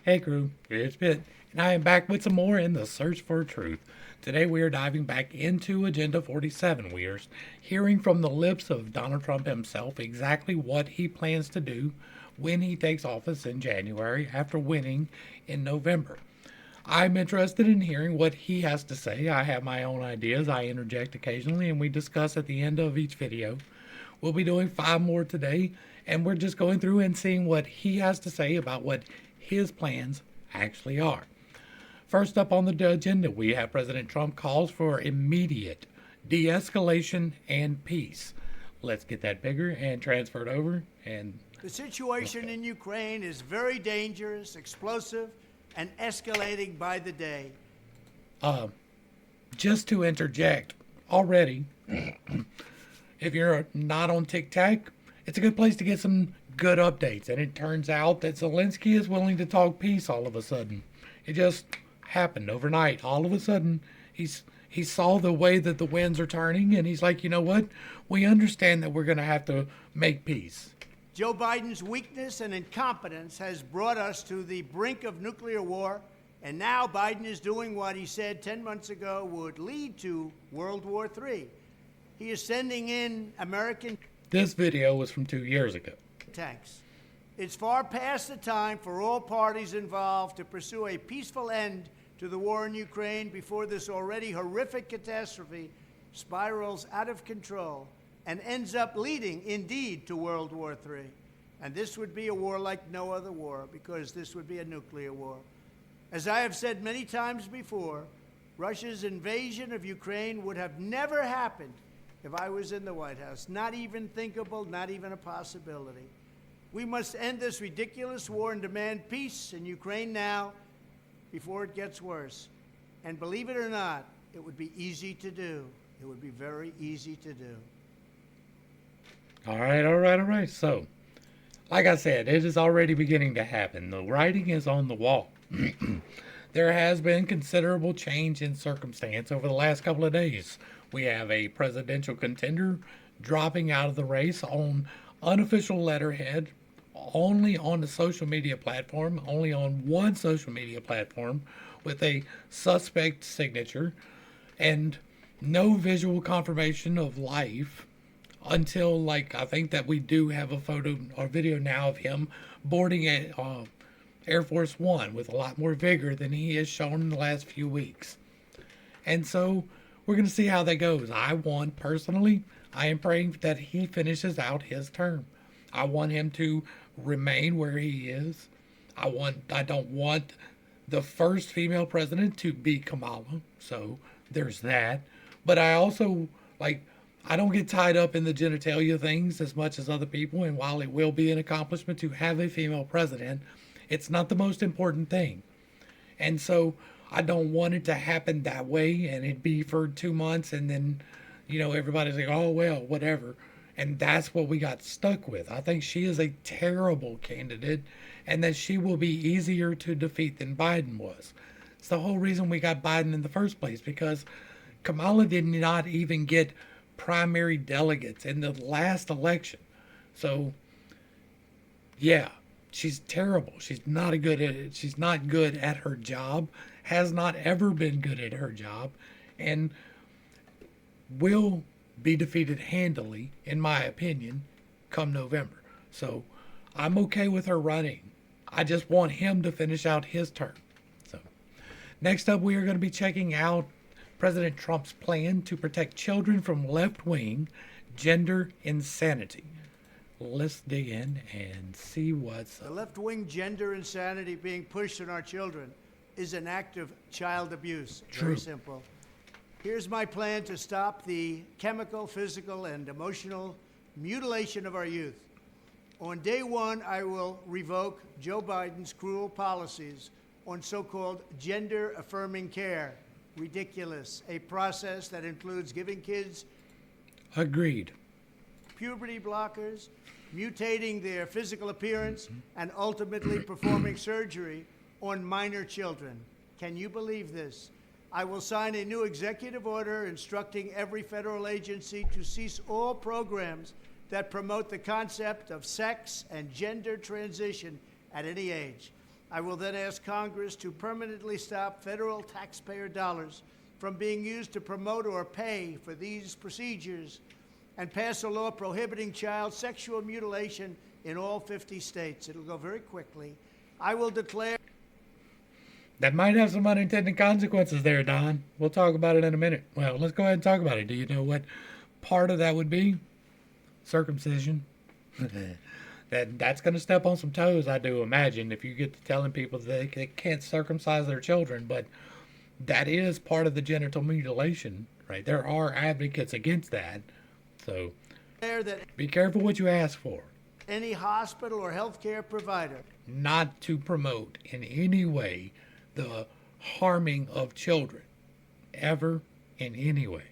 Hey crew, it's Pitt, and I am back with some more in the search for truth. Today we are diving back into Agenda 47. We are hearing from the lips of Donald Trump himself exactly what he plans to do when he takes office in January after winning in November. I'm interested in hearing what he has to say. I have my own ideas. I interject occasionally, and we discuss at the end of each video. We'll be doing 5 more today, and we're just going through and seeing what he has to say about what his plans actually are. First up on the agenda, we have President Trump calls for immediate de-escalation and peace. Let's get that bigger and transfer it over. And the situation in Ukraine is very dangerous, explosive, and escalating by the day. Just to interject, already, if you're not on TikTok, it's a good place to get some good updates. And it turns out that Zelensky is willing to talk peace all of a sudden. It just happened overnight. All of a sudden, he saw the way that the winds are turning, and he's like, you know what? We understand that we're going to have to make peace. Joe Biden's weakness and incompetence has brought us to the brink of nuclear war, and now Biden is doing what he said 10 months ago would lead to World War III. He is sending in American... This video was from 2 years ago. ...tanks. It's far past the time for all parties involved to pursue a peaceful end to the war in Ukraine before this already horrific catastrophe spirals out of control and ends up leading, indeed, to World War III. And this would be a war like no other war, because this would be a nuclear war. As I have said many times before, Russia's invasion of Ukraine would have never happened if I was in the White House. Not even thinkable, not even a possibility. We must end this ridiculous war and demand peace in Ukraine now before it gets worse. And believe it or not, it would be easy to do. It would be very easy to do. All right. So, like I said, it is already beginning to happen. The writing is on the wall. There has been considerable change in circumstance over the last couple of days. We have a presidential contender dropping out of the race on unofficial letterhead, only on the social media platform, only on one social media platform, with a suspect signature, and no visual confirmation of life until, I think that we do have a photo or video now of him boarding at Air Force One with a lot more vigor than he has shown in the last few weeks. And so we're going to see how that goes. I am praying that he finishes out his term. I want him to remain where he is. I don't want the first female president to be Kamala. So there's that. But I also, I don't get tied up in the genitalia things as much as other people. And while it will be an accomplishment to have a female president, it's not the most important thing. And so I don't want it to happen that way and it be for 2 months and then, everybody's like, oh, well, whatever. And that's what we got stuck with. I think she is a terrible candidate and that she will be easier to defeat than Biden was. It's the whole reason we got Biden in the first place, because Kamala did not even get primary delegates in the last election. So, yeah, she's terrible. She's not good at her job, has not ever been good at her job, and will be defeated handily, in my opinion, come November. So I'm okay with her running. I just want him to finish out his term. So next up, we are going to be checking out President Trump's plan to protect children from left-wing gender insanity. Let's dig in and see what's up. The left-wing gender insanity being pushed on our children is an act of child abuse. True. Very simple. Here's my plan to stop the chemical, physical, and emotional mutilation of our youth. On day one, I will revoke Joe Biden's cruel policies on so-called gender-affirming care. Ridiculous. A process that includes giving kids Agreed. puberty blockers, mutating their physical appearance, and ultimately performing surgery on minor children. Can you believe this? I will sign a new executive order instructing every federal agency to cease all programs that promote the concept of sex and gender transition at any age. I will then ask Congress to permanently stop federal taxpayer dollars from being used to promote or pay for these procedures and pass a law prohibiting child sexual mutilation in all 50 states. It'll go very quickly. I will declare. That might have some unintended consequences there, Don. We'll talk about it in a minute. Well, let's go ahead and talk about it. Do you know what part of that would be? Circumcision. That's going to step on some toes, I do imagine, if you get to telling people that they can't circumcise their children. But that is part of the genital mutilation, right? There are advocates against that. So be careful what you ask for. Any hospital or healthcare provider not to promote in any way the harming of children, ever, in any way.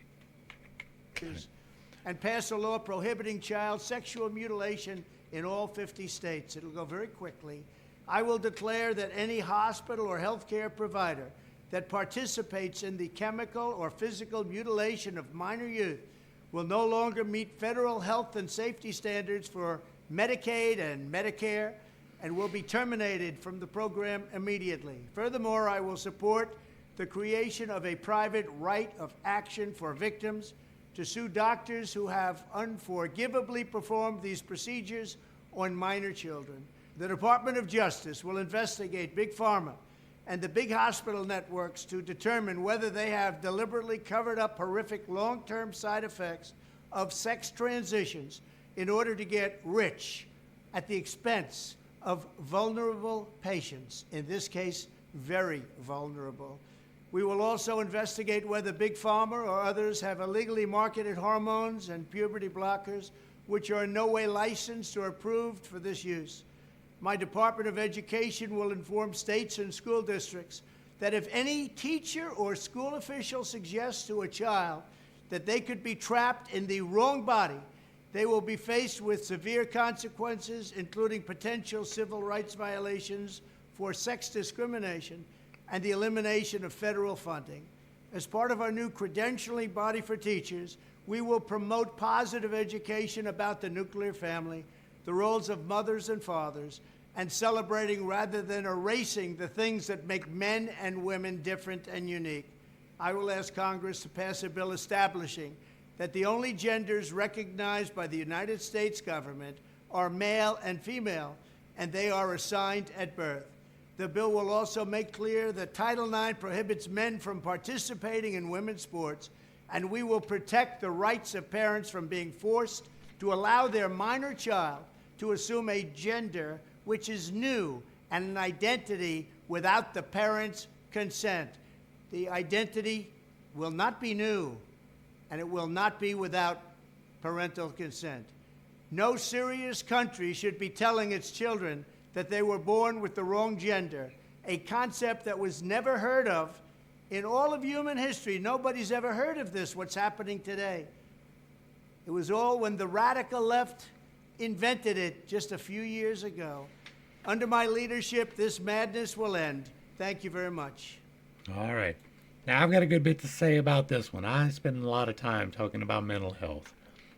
And pass a law prohibiting child sexual mutilation in all 50 states. It'll go very quickly. I will declare that any hospital or healthcare provider that participates in the chemical or physical mutilation of minor youth will no longer meet federal health and safety standards for Medicaid and Medicare and will be terminated from the program immediately. Furthermore, I will support the creation of a private right of action for victims to sue doctors who have unforgivably performed these procedures on minor children. The Department of Justice will investigate Big Pharma and the big hospital networks to determine whether they have deliberately covered up horrific long-term side effects of sex transitions in order to get rich at the expense of vulnerable patients, in this case, very vulnerable. We will also investigate whether Big Pharma or others have illegally marketed hormones and puberty blockers which are in no way licensed or approved for this use. My Department of Education will inform states and school districts that if any teacher or school official suggests to a child that they could be trapped in the wrong body, they will be faced with severe consequences, including potential civil rights violations for sex discrimination and the elimination of federal funding. As part of our new credentialing body for teachers, we will promote positive education about the nuclear family, the roles of mothers and fathers, and celebrating rather than erasing the things that make men and women different and unique. I will ask Congress to pass a bill establishing that the only genders recognized by the United States government are male and female, and they are assigned at birth. The bill will also make clear that Title IX prohibits men from participating in women's sports, and we will protect the rights of parents from being forced to allow their minor child to assume a gender which is new and an identity without the parent's consent. The identity will not be new, and it will not be without parental consent. No serious country should be telling its children that they were born with the wrong gender, a concept that was never heard of in all of human history. Nobody's ever heard of this, what's happening today. It was all when the radical left invented it just a few years ago. Under my leadership, this madness will end. Thank you very much. All right. Now, I've got a good bit to say about this one. I spend a lot of time talking about mental health.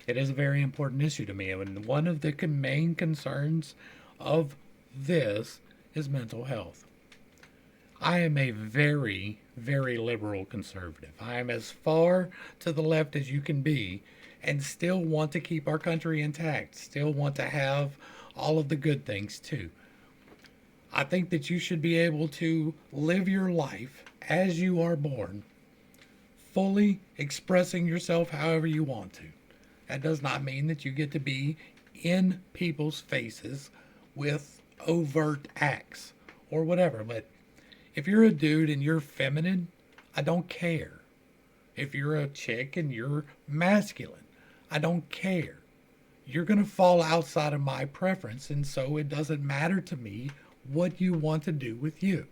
It is a very important issue to me, and one of the main concerns of this is mental health. I am a very, very liberal conservative. I am as far to the left as you can be and still want to keep our country intact, still want to have all of the good things too. I think that you should be able to live your life as you are born, fully expressing yourself however you want to. That does not mean that you get to be in people's faces with overt acts or whatever. But if you're a dude and you're feminine, I don't care. If you're a chick and you're masculine, I don't care. You're going to fall outside of my preference, and so it doesn't matter to me what you want to do with you.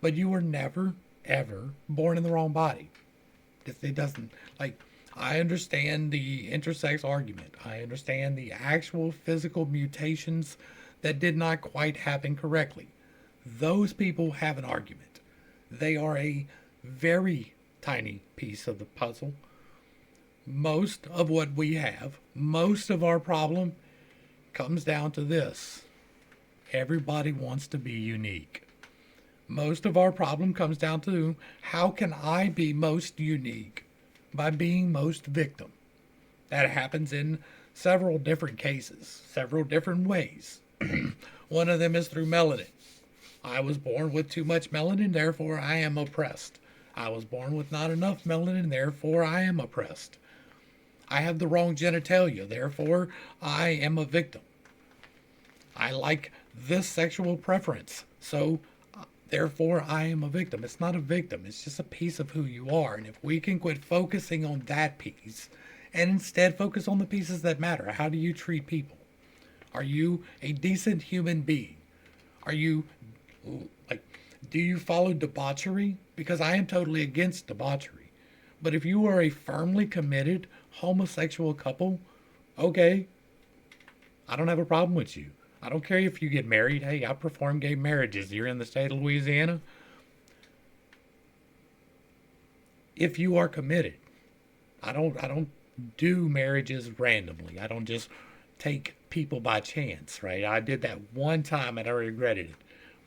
But you were never, ever born in the wrong body. It doesn't, I understand the intersex argument. I understand the actual physical mutations that did not quite happen correctly. Those people have an argument. They are a very tiny piece of the puzzle. Most of what we have, most of our problem comes down to this. Everybody wants to be unique. Most of our problem comes down to how can I be most unique? By being most victim. That happens in several different cases, several different ways. One of them is through melanin. I was born with too much melanin, therefore I am oppressed. I was born with not enough melanin, therefore I am oppressed. I have the wrong genitalia, therefore I am a victim. I like this sexual preference, so therefore I am a victim. It's not a victim, it's just a piece of who you are. And if we can quit focusing on that piece and instead focus on the pieces that matter, how do you treat people? Are you a decent human being? Are you, like, do you follow debauchery? Because I am totally against debauchery. But if you are a firmly committed homosexual couple, okay, I don't have a problem with you. I don't care if you get married. Hey, I perform gay marriages. You're in the state of Louisiana. If you are committed, I don't do marriages randomly. I don't just take people by chance, right? I did that one time and I regretted it.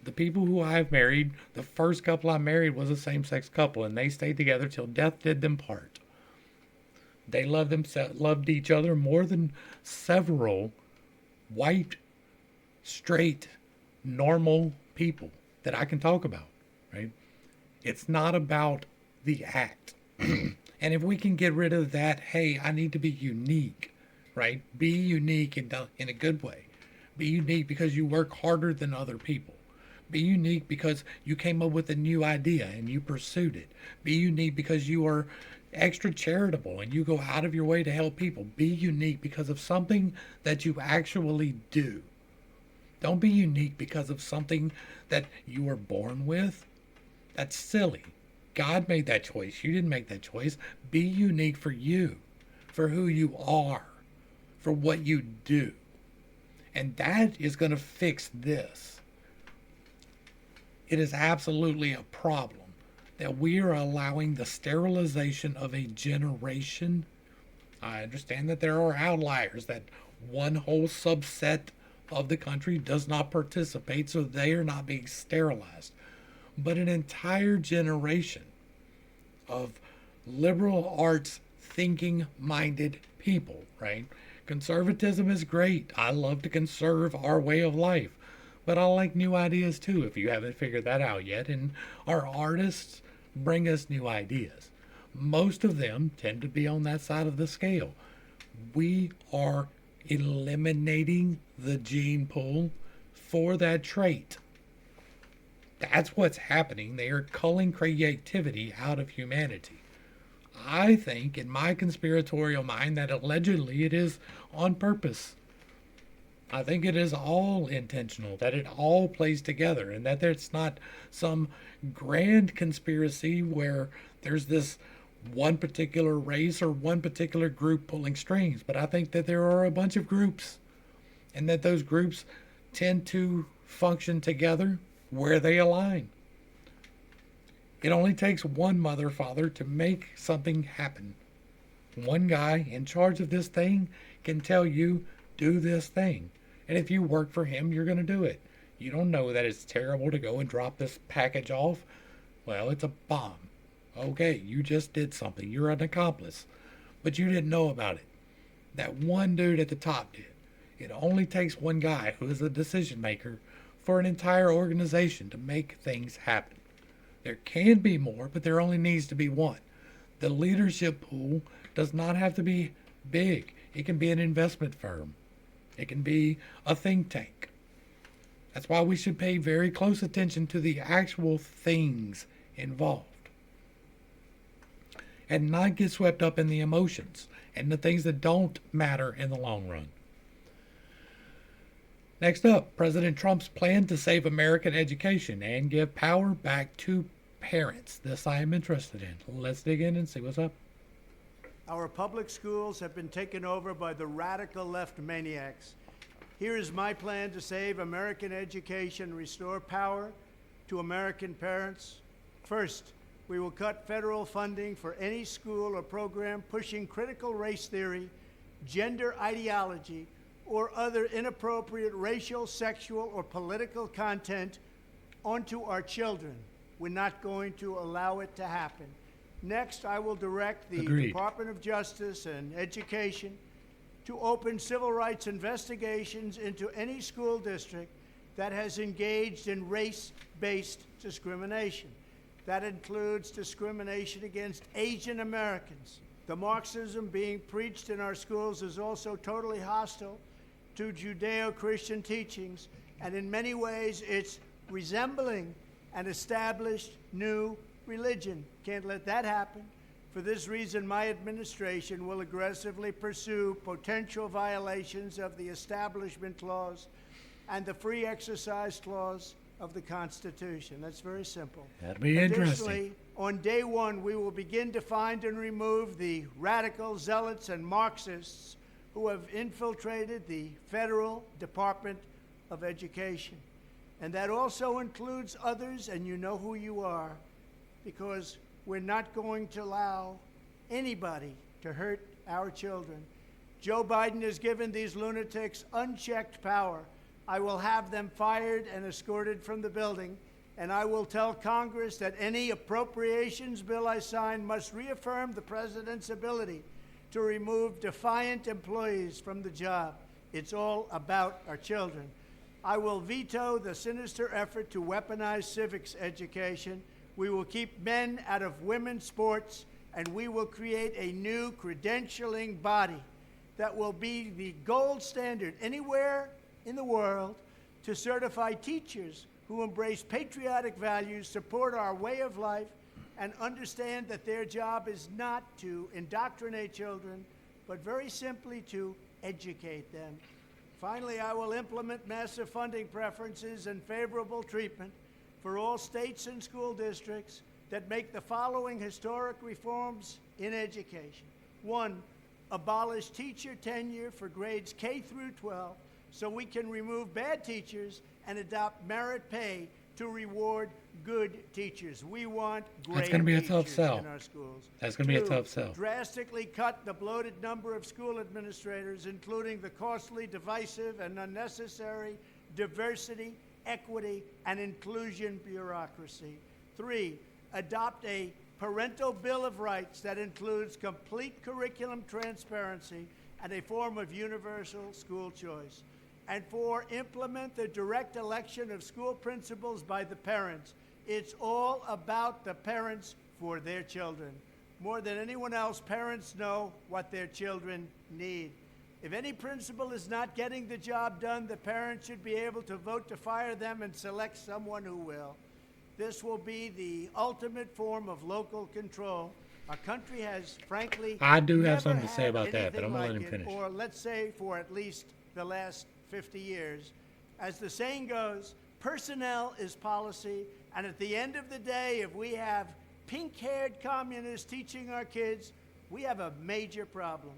The people who I've married, the first couple I married was a same-sex couple, and they stayed together till death did them part. They loved each other more than several white, straight, normal people that I can talk about, right? It's not about the act. And if we can get rid of that, hey, I need to be unique, right? Be unique in a good way. Be unique because you work harder than other people. Be unique because you came up with a new idea and you pursued it. Be unique because you are extra charitable and you go out of your way to help people. Be unique because of something that you actually do. Don't be unique because of something that you were born with. That's silly. God made that choice. You didn't make that choice. Be unique for you, for who you are, for what you do. And that is going to fix this. It is absolutely a problem that we are allowing the sterilization of a generation. I understand that there are outliers, that one whole subset of the country does not participate, so they are not being sterilized. But an entire generation of liberal arts thinking minded people, right? Conservatism is great. I love to conserve our way of life. But I like new ideas too, if you haven't figured that out yet. And our artists bring us new ideas. Most of them tend to be on that side of the scale. We are eliminating the gene pool for that trait. That's what's happening. They are culling creativity out of humanity. I think, in my conspiratorial mind, that allegedly it is on purpose. I think it is all intentional, that it all plays together, and that there's not some grand conspiracy where there's this one particular race or one particular group pulling strings. But I think that there are a bunch of groups, and that those groups tend to function together where they align. It only takes one mother, father to make something happen. One guy in charge of this thing can tell you, do this thing. And if you work for him, you're going to do it. You don't know that it's terrible to go and drop this package off. Well, it's a bomb. Okay, you just did something. You're an accomplice. But you didn't know about it. That one dude at the top did. It only takes one guy who is a decision maker for an entire organization to make things happen. There can be more, but there only needs to be one. The leadership pool does not have to be big. It can be an investment firm. It can be a think tank. That's why we should pay very close attention to the actual things involved and not get swept up in the emotions and the things that don't matter in the long run. Next up, President Trump's plan to save American education and give power back to parents. This I am interested in. Let's dig in and see what's up. Our public schools have been taken over by the radical left maniacs. Here is my plan to save American education and restore power to American parents. First, we will cut federal funding for any school or program pushing critical race theory, gender ideology, or other inappropriate racial, sexual, or political content onto our children. We're not going to allow it to happen. Next, I will direct the Agreed. Department of Justice and Education to open civil rights investigations into any school district that has engaged in race-based discrimination. That includes discrimination against Asian Americans. The Marxism being preached in our schools is also totally hostile to Judeo-Christian teachings, and in many ways it's resembling an established new religion. Can't let that happen. For this reason, my administration will aggressively pursue potential violations of the Establishment Clause and the Free Exercise Clause of the Constitution. That's very simple. That'll be interesting. Additionally, on day one, we will begin to find and remove the radical zealots and Marxists who have infiltrated the Federal Department of Education. And that also includes others, and you know who you are, because we're not going to allow anybody to hurt our children. Joe Biden has given these lunatics unchecked power. I will have them fired and escorted from the building, and I will tell Congress that any appropriations bill I sign must reaffirm the president's ability to remove defiant employees from the job. It's all about our children. I will veto the sinister effort to weaponize civics education. We will keep men out of women's sports, and we will create a new credentialing body that will be the gold standard anywhere in the world to certify teachers who embrace patriotic values, support our way of life, and understand that their job is not to indoctrinate children, but very simply to educate them. Finally, I will implement massive funding preferences and favorable treatment for all states and school districts that make the following historic reforms in education. 1, abolish teacher tenure for grades K through 12 so we can remove bad teachers and adopt merit pay to reward good teachers. We want great That's gonna be a teachers tough sell. in our schools. That's going to be a 2, tough sell. drastically cut the bloated number of school administrators, including the costly, divisive, and unnecessary diversity, equity, and inclusion bureaucracy. 3, adopt a parental bill of rights that includes complete curriculum transparency and a form of universal school choice. And 4, implement the direct election of school principals by the parents. It's all about the parents for their children. More than anyone else, parents know what their children need. If any principal is not getting the job done, the parents should be able to vote to fire them and select someone who will. This will be the ultimate form of local control. Our country has, frankly, I do have never something to say had about that, but anything I'm going to let like him it, finish. Or let's say for at least the last 50 years. As the saying goes, personnel is policy, and at the end of the day, if we have pink-haired communists teaching our kids, we have a major problem.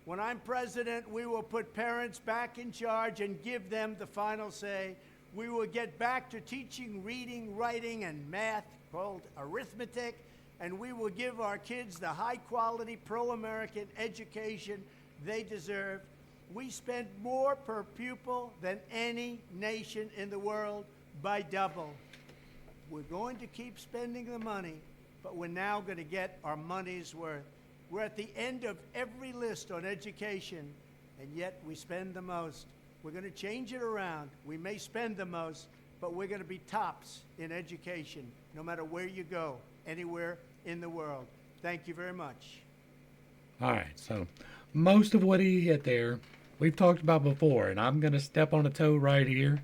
When I'm president, we will put parents back in charge and give them the final say. We will get back to teaching reading, writing, and math, called arithmetic, and we will give our kids the high-quality, pro-American education they deserve. We spend more per pupil than any nation in the world by double. We're going to keep spending the money, but we're now going to get our money's worth. We're at the end of every list on education, and yet we spend the most. We're going to change it around. We may spend the most, but we're going to be tops in education, no matter where you go, anywhere in the world. Thank you very much. All right, so most of what he hit there, we've talked about before, and I'm going to step on a toe right here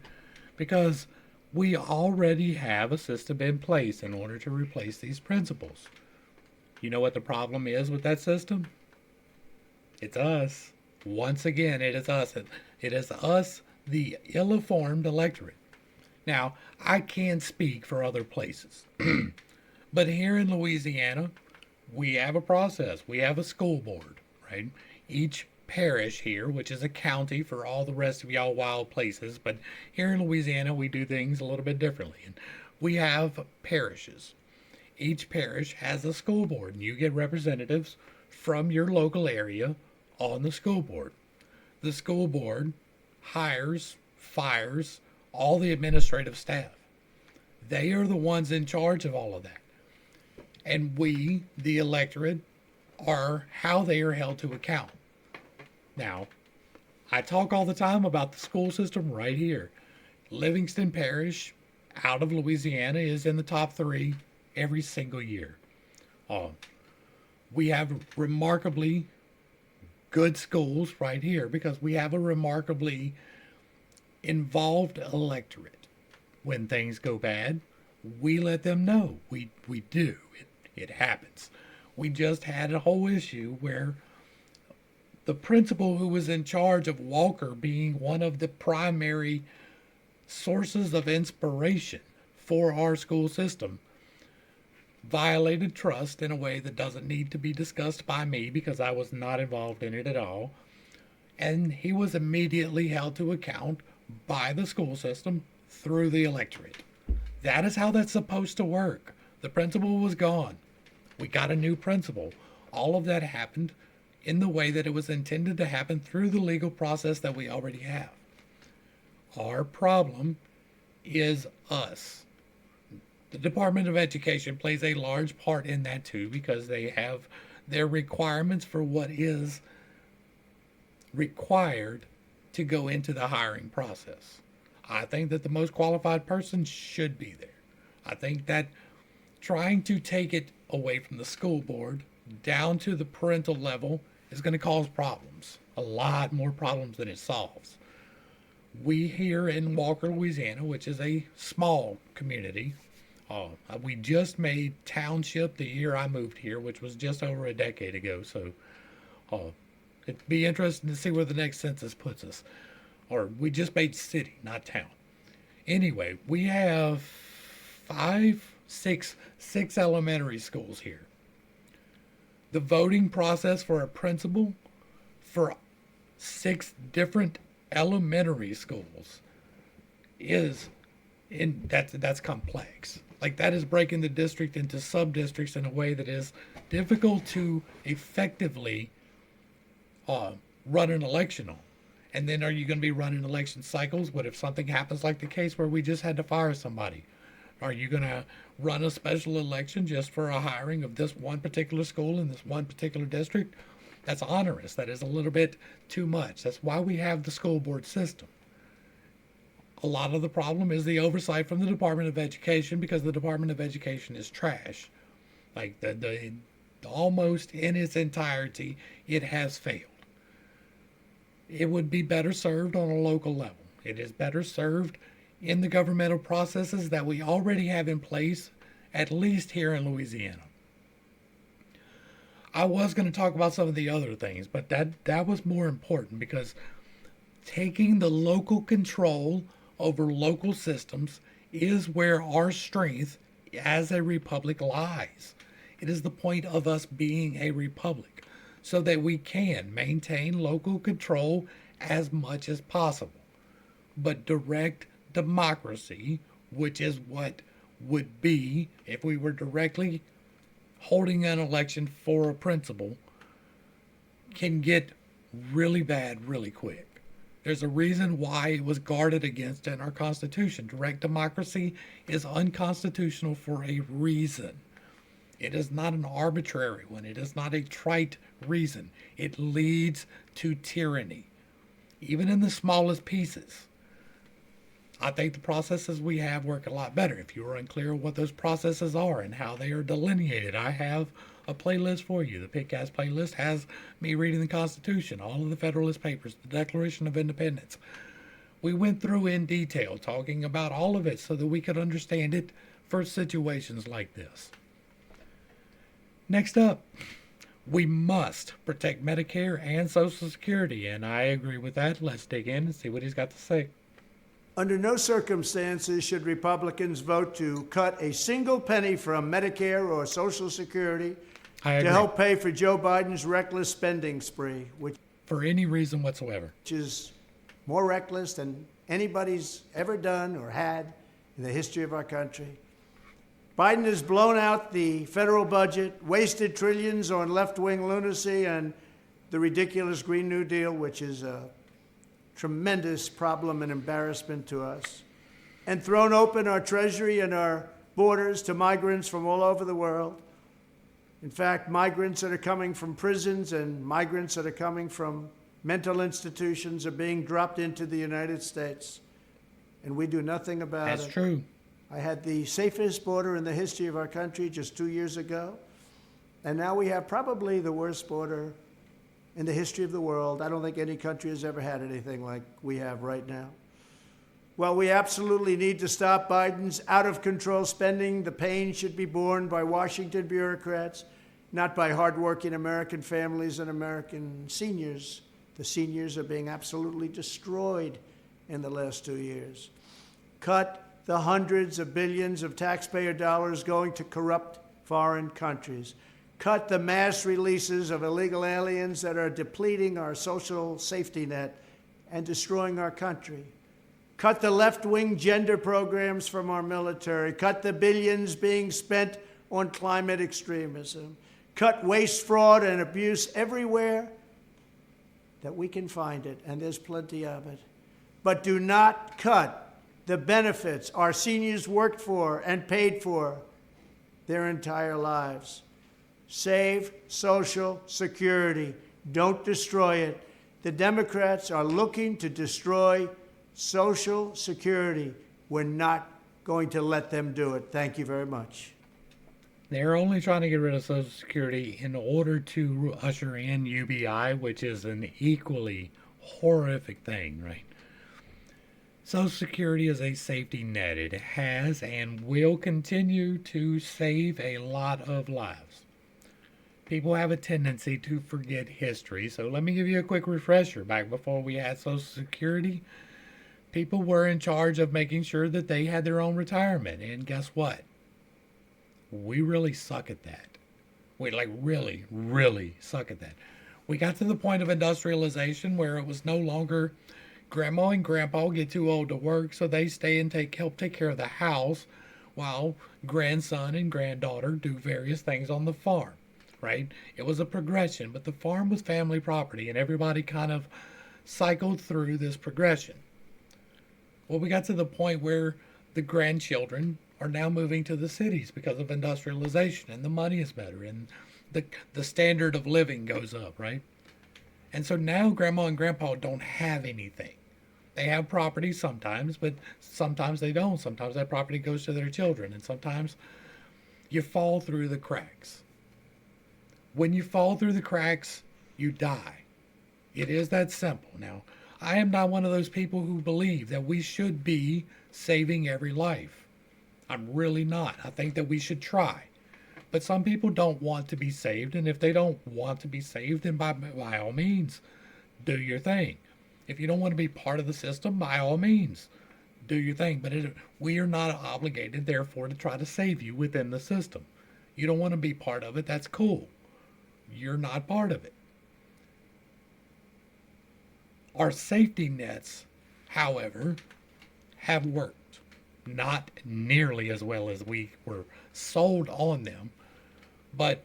because we already have a system in place in order to replace these principles. You know what the problem is with that system? It's us. Once again, it is us. It is us, the ill-informed electorate. Now, I can't speak for other places, but here in Louisiana, we have a process. We have a school board, right? Each parish here, which is a county for all the rest of y'all wild places, but here in Louisiana, we do things a little bit differently. And we have parishes. Each parish has a school board, and you get representatives from your local area on the school board. The school board hires, fires all the administrative staff. They are the ones in charge of all of that. And we, the electorate, are how they are held to account. Now, I talk all the time about the school system right here. Livingston Parish, out of Louisiana, is in the top 3 every single year. We have remarkably good schools right here because we have a remarkably involved electorate. When things go bad, we let them know. We do. It happens. We just had a whole issue where the principal who was in charge of Walker being one of the primary sources of inspiration for our school system violated trust in a way that doesn't need to be discussed by me because I was not involved in it at all. And he was immediately held to account by the school system through the electorate. That is how that's supposed to work. The principal was gone. We got a new principal. All of that happened in the way that it was intended to happen through the legal process that we already have. Our problem is us. The Department of Education plays a large part in that too because they have their requirements for what is required to go into the hiring process. I think that the most qualified person should be there. I think that trying to take it away from the school board down to the parental level is going to cause problems, a lot more problems than it solves. We here in Walker, Louisiana, which is a small community, we just made township the year I moved here, which was just over a decade ago. So it'd be interesting to see where the next census puts us. Or we just made city, not town. Anyway, we have six elementary schools here. The voting process for a principal for 6 different elementary schools that's complex. Like, that is breaking the district into sub-districts in a way that is difficult to effectively run an election on. And then are you going to be running election cycles? What if something happens like the case where we just had to fire somebody? Are you going to run a special election just for a hiring of this one particular school in this one particular district? That's onerous. That is a little bit too much. That's why we have the school board system. A lot of the problem is the oversight from the Department of Education because the Department of Education is trash. Like, the almost in its entirety, it has failed. It would be better served on a local level. It is better served in the governmental processes that we already have in place, at least here in Louisiana. I was going to talk about some of the other things, but that was more important because taking the local control over local systems is where our strength as a republic lies. It is the point of us being a republic so that we can maintain local control as much as possible. But direct democracy, which is what would be if we were directly holding an election for a principal, can get really bad really quick. There's a reason why it was guarded against in our Constitution. Direct democracy is unconstitutional for a reason. It is not an arbitrary one. It is not a trite reason. It leads to tyranny, even in the smallest pieces. I think the processes we have work a lot better. If you are unclear what those processes are and how they are delineated, I have a playlist for you. The PittCast playlist has me reading the Constitution, all of the Federalist Papers, the Declaration of Independence. We went through in detail talking about all of it so that we could understand it for situations like this. Next up, we must protect Medicare and Social Security, and I agree with that. Let's dig in and see what he's got to say. Under no circumstances should Republicans vote to cut a single penny from Medicare or Social Security to help pay for Joe Biden's reckless spending spree, which for any reason whatsoever, is more reckless than anybody's ever done or had in the history of our country. Biden has blown out the federal budget, wasted trillions on left-wing lunacy and the ridiculous Green New Deal, which is a tremendous problem and embarrassment to us, and thrown open our treasury and our borders to migrants from all over the world. In fact, migrants that are coming from prisons and migrants that are coming from mental institutions are being dropped into the United States, and we do nothing about it. That's true. I had the safest border in the history of our country just 2 years ago, and now we have probably the worst border in the history of the world. I don't think any country has ever had anything like we have right now. Well, we absolutely need to stop Biden's out-of-control spending. The pain should be borne by Washington bureaucrats, not by hardworking American families and American seniors. The seniors are being absolutely destroyed in the last 2 years. Cut the hundreds of billions of taxpayer dollars going to corrupt foreign countries. Cut the mass releases of illegal aliens that are depleting our social safety net and destroying our country. Cut the left-wing gender programs from our military. Cut the billions being spent on climate extremism. Cut waste, fraud, and abuse everywhere that we can find it, and there's plenty of it. But do not cut the benefits our seniors worked for and paid for their entire lives. Save Social Security. Don't destroy it. The Democrats are looking to destroy Social Security. We're not going to let them do it. Thank you very much. They're only trying to get rid of Social Security in order to usher in UBI, which is an equally horrific thing, right? Social Security is a safety net. It has and will continue to save a lot of lives. People have a tendency to forget history, so let me give you a quick refresher. Back before we had Social Security, people were in charge of making sure that they had their own retirement, and guess what? We really suck at that. We really, really suck at that. We got to the point of industrialization where it was no longer grandma and grandpa get too old to work, so they stay and help take care of the house while grandson and granddaughter do various things on the farm, right? It was a progression, but the farm was family property, and everybody kind of cycled through this progression. Well, we got to the point where the grandchildren are now moving to the cities because of industrialization, and the money is better, and the standard of living goes up, right? And so now grandma and grandpa don't have anything. They have property sometimes, but sometimes they don't. Sometimes that property goes to their children, and sometimes you fall through the cracks. When you fall through the cracks, you die. It is that simple. Now, I am not one of those people who believe that we should be saving every life. I'm really not. I think that we should try. But some people don't want to be saved, and if they don't want to be saved, then by all means, do your thing. If you don't want to be part of the system, by all means, do your thing. But we are not obligated, therefore, to try to save you within the system. You don't want to be part of it, that's cool. You're not part of it. Our safety nets, however, have worked. Not nearly as well as we were sold on them, but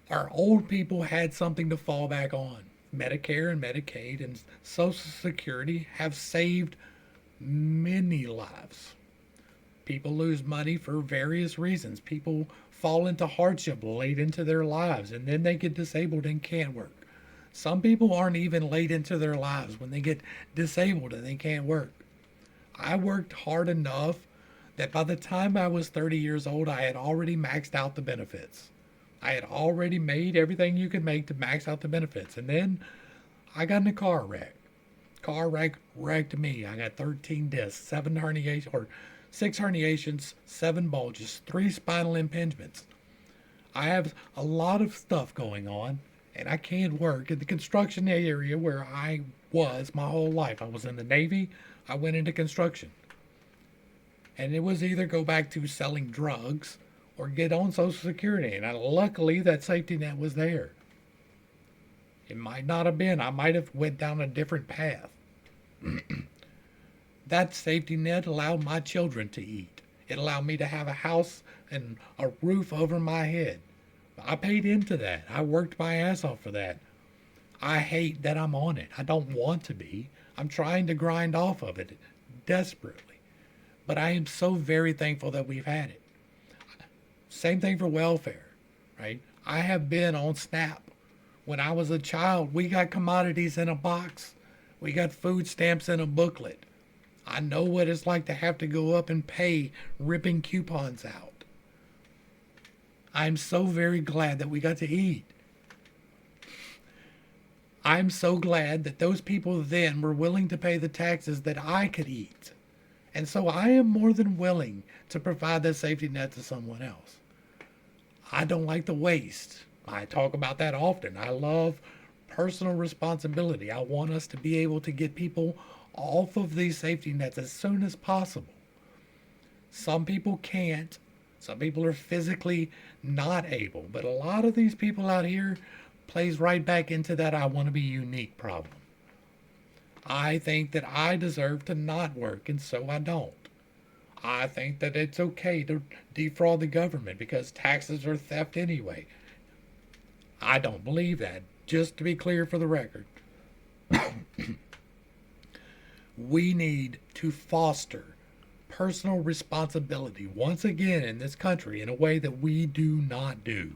our old people had something to fall back on. Medicare and Medicaid and Social Security have saved many lives. People lose money for various reasons. People fall into hardship late into their lives, and then they get disabled and can't work. Some people aren't even late into their lives when they get disabled and they can't work. I worked hard enough that by the time I was 30 years old, I had already maxed out the benefits. I had already made everything you could make to max out the benefits. And then I got in a car wreck. Car wreck wrecked me. I got 13 discs, 6 herniations, 7 bulges, 3 spinal impingements. I have a lot of stuff going on, and I can't work in the construction area where I was my whole life. I was in the Navy. I went into construction. And it was either go back to selling drugs or get on Social Security. And luckily, that safety net was there. It might not have been. I might have went down a different path. That safety net allowed my children to eat. It allowed me to have a house and a roof over my head. I paid into that. I worked my ass off for that. I hate that I'm on it. I don't want to be. I'm trying to grind off of it desperately. But I am so very thankful that we've had it. Same thing for welfare, right? I have been on SNAP. When I was a child, we got commodities in a box. We got food stamps in a booklet. I know what it's like to have to go up and pay ripping coupons out. I'm so very glad that we got to eat. I'm so glad that those people then were willing to pay the taxes that I could eat. And so I am more than willing to provide that safety net to someone else. I don't like the waste. I talk about that often. I love personal responsibility. I want us to be able to get people off of these safety nets as soon as possible. Some people can't. Some people are physically not able. But a lot of these people out here plays right back into that I want to be unique problem. I think that I deserve to not work, and so I don't. I think that it's okay to defraud the government because taxes are theft anyway. I don't believe that, just to be clear for the record. We need to foster personal responsibility once again in this country in a way that we do not do.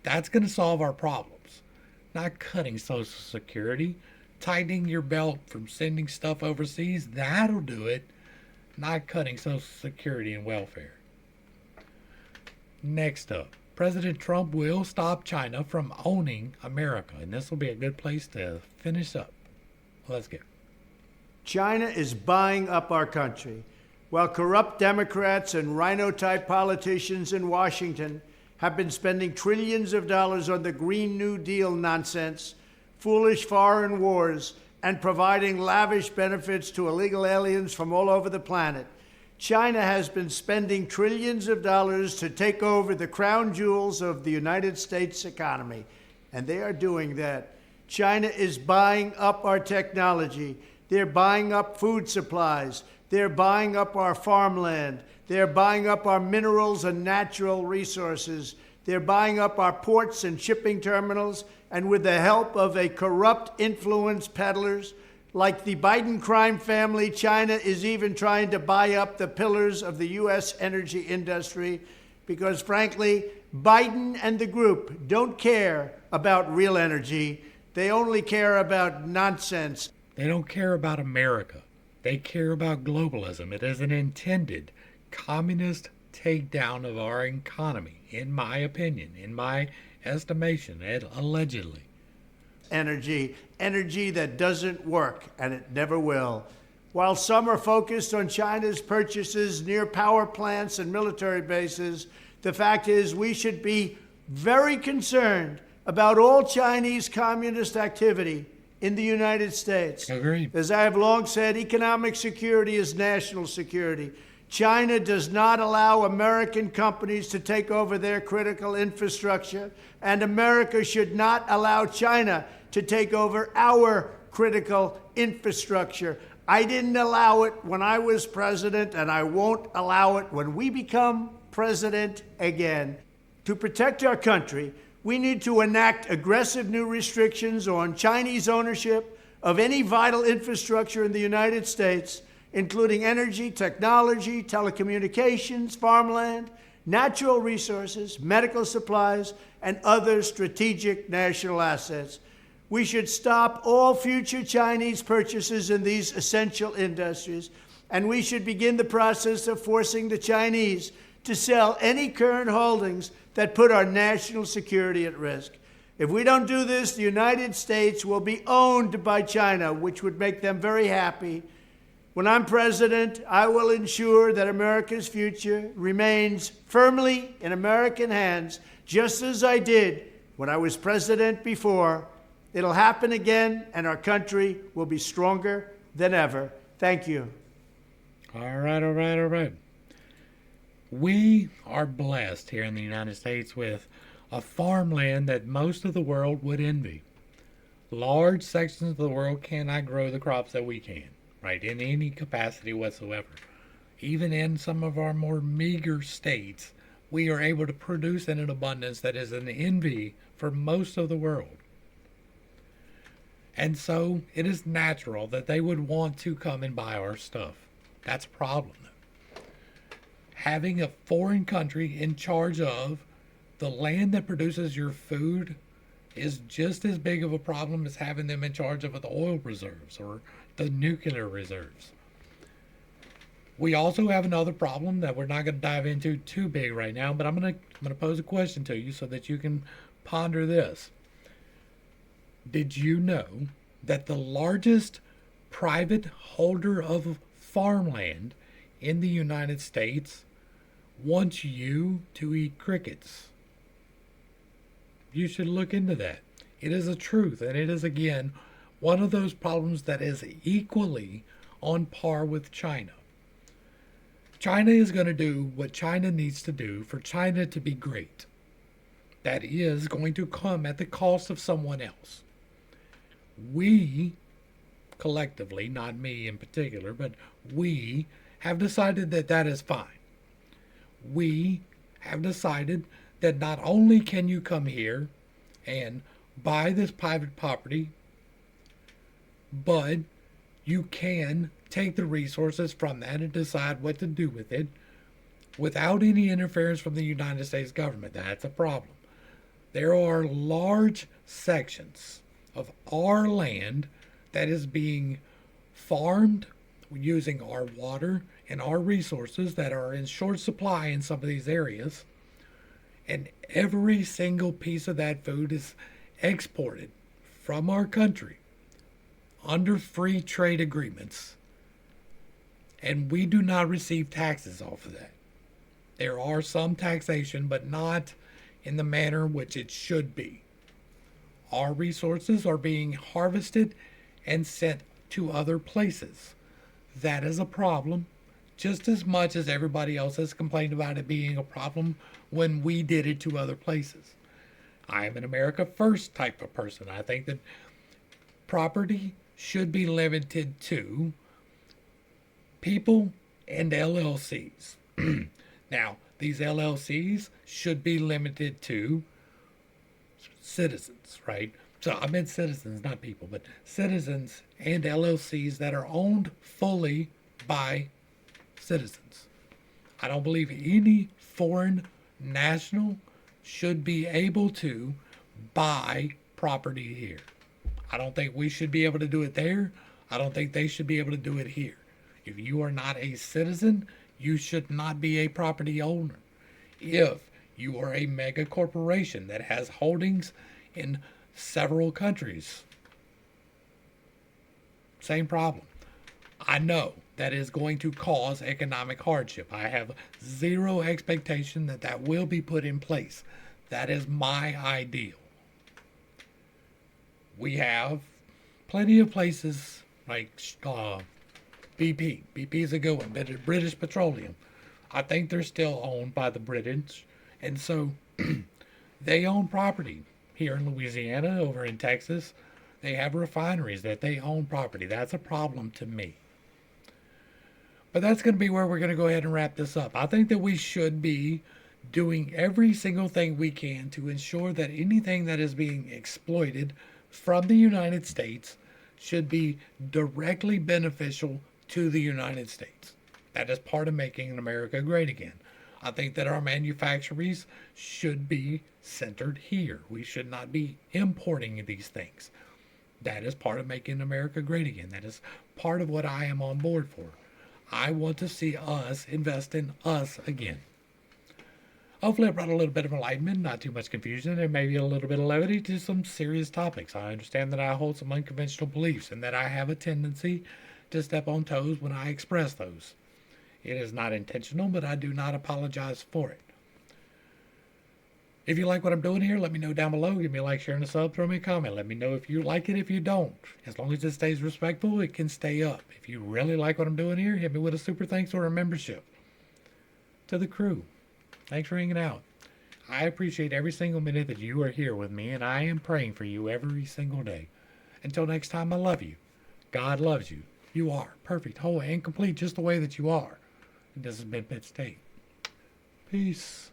That's going to solve our problems. Not cutting Social Security, tightening your belt from sending stuff overseas, that'll do it. Not cutting Social Security and welfare. Next up, President Trump will stop China from owning America, and this will be a good place to finish up. Let's go. China is buying up our country, while corrupt Democrats and rhino-type politicians in Washington have been spending trillions of dollars on the Green New Deal nonsense, foolish foreign wars, and providing lavish benefits to illegal aliens from all over the planet. China has been spending trillions of dollars to take over the crown jewels of the United States economy, and they are doing that. China is buying up our technology. They're buying up food supplies. They're buying up our farmland. They're buying up our minerals and natural resources. They're buying up our ports and shipping terminals, and with the help of a corrupt influence peddlers like the Biden crime family, China is even trying to buy up the pillars of the U.S. energy industry because, frankly, Biden and the group don't care about real energy. They only care about nonsense. They don't care about America. They care about globalism. It is an intended communist takedown of our economy, in my opinion, in my estimation, allegedly. Energy that doesn't work, and it never will. While some are focused on China's purchases near power plants and military bases, the fact is we should be very concerned about all Chinese communist activity in the United States. Agreed. As I have long said, economic security is national security. China does not allow American companies to take over their critical infrastructure, and America should not allow China to take over our critical infrastructure. I didn't allow it when I was president, and I won't allow it when we become president again. To protect our country, we need to enact aggressive new restrictions on Chinese ownership of any vital infrastructure in the United States, including energy, technology, telecommunications, farmland, natural resources, medical supplies, and other strategic national assets. We should stop all future Chinese purchases in these essential industries, and we should begin the process of forcing the Chinese to sell any current holdings that put our national security at risk. If we don't do this, the United States will be owned by China, which would make them very happy. When I'm president, I will ensure that America's future remains firmly in American hands, just as I did when I was president before. It'll happen again, and our country will be stronger than ever. Thank you. All right. We are blessed here in the United States with a farmland that most of the world would envy. Large sections of the world cannot grow the crops that we can, right, in any capacity whatsoever. Even in some of our more meager states, we are able to produce in an abundance that is an envy for most of the world. And so it is natural that they would want to come and buy our stuff. That's a problem. Having a foreign country in charge of the land that produces your food is just as big of a problem as having them in charge of the oil reserves or the nuclear reserves. We also have another problem that we're not going to dive into too big right now, but I'm going to pose a question to you so that you can ponder this. Did you know that the largest private holder of farmland in the United States wants you to eat crickets? You should look into that. It is a truth, and it is, again, one of those problems that is equally on par with China. China is going to do what China needs to do for China to be great. That is going to come at the cost of someone else. We, collectively, not me in particular, but we have decided that that is fine. We have decided that not only can you come here and buy this private property, but you can take the resources from that and decide what to do with it without any interference from the United States government. That's a problem. There are large sections of our land that is being farmed using our water and our resources that are in short supply in some of these areas. And every single piece of that food is exported from our country under free trade agreements. And we do not receive taxes off of that. There are some taxation, but not in the manner which it should be. Our resources are being harvested and sent to other places. That is a problem, just as much as everybody else has complained about it being a problem when we did it to other places. I am an America First type of person. I think that property should be limited to people and LLCs. Now, these LLCs should be limited to citizens, right? So I meant citizens, not people, but citizens and LLCs that are owned fully by citizens. I don't believe any foreign national should be able to buy property here. I don't think we should be able to do it there. I don't think they should be able to do it here. If you are not a citizen, you should not be a property owner. If you are a mega corporation that has holdings in several countries, same problem. I know that is going to cause economic hardship. I have zero expectation that that will be put in place. That is my ideal. We have plenty of places like BP. BP is a good one, British Petroleum. I think they're still owned by the British. And so they own property here in Louisiana, over in Texas. They have refineries that they own property. That's a problem to me. But that's going to be where we're going to go ahead and wrap this up. I think that we should be doing every single thing we can to ensure that anything that is being exploited from the United States should be directly beneficial to the United States. That is part of making America great again. I think that our manufactories should be centered here. We should not be importing these things. That is part of making America great again. That is part of what I am on board for. I want to see us invest in us again. Hopefully, it brought a little bit of enlightenment, not too much confusion, and maybe a little bit of levity to some serious topics. I understand that I hold some unconventional beliefs and that I have a tendency to step on toes when I express those. It is not intentional, but I do not apologize for it. If you like what I'm doing here, let me know down below. Give me a like, share, and a sub. Throw me a comment. Let me know if you like it, if you don't. As long as it stays respectful, it can stay up. If you really like what I'm doing here, hit me with a super thanks or a membership. To the crew, thanks for hanging out. I appreciate every single minute that you are here with me, and I am praying for you every single day. Until next time, I love you. God loves you. You are perfect, whole, and complete just the way that you are. This has been PittCast. Peace.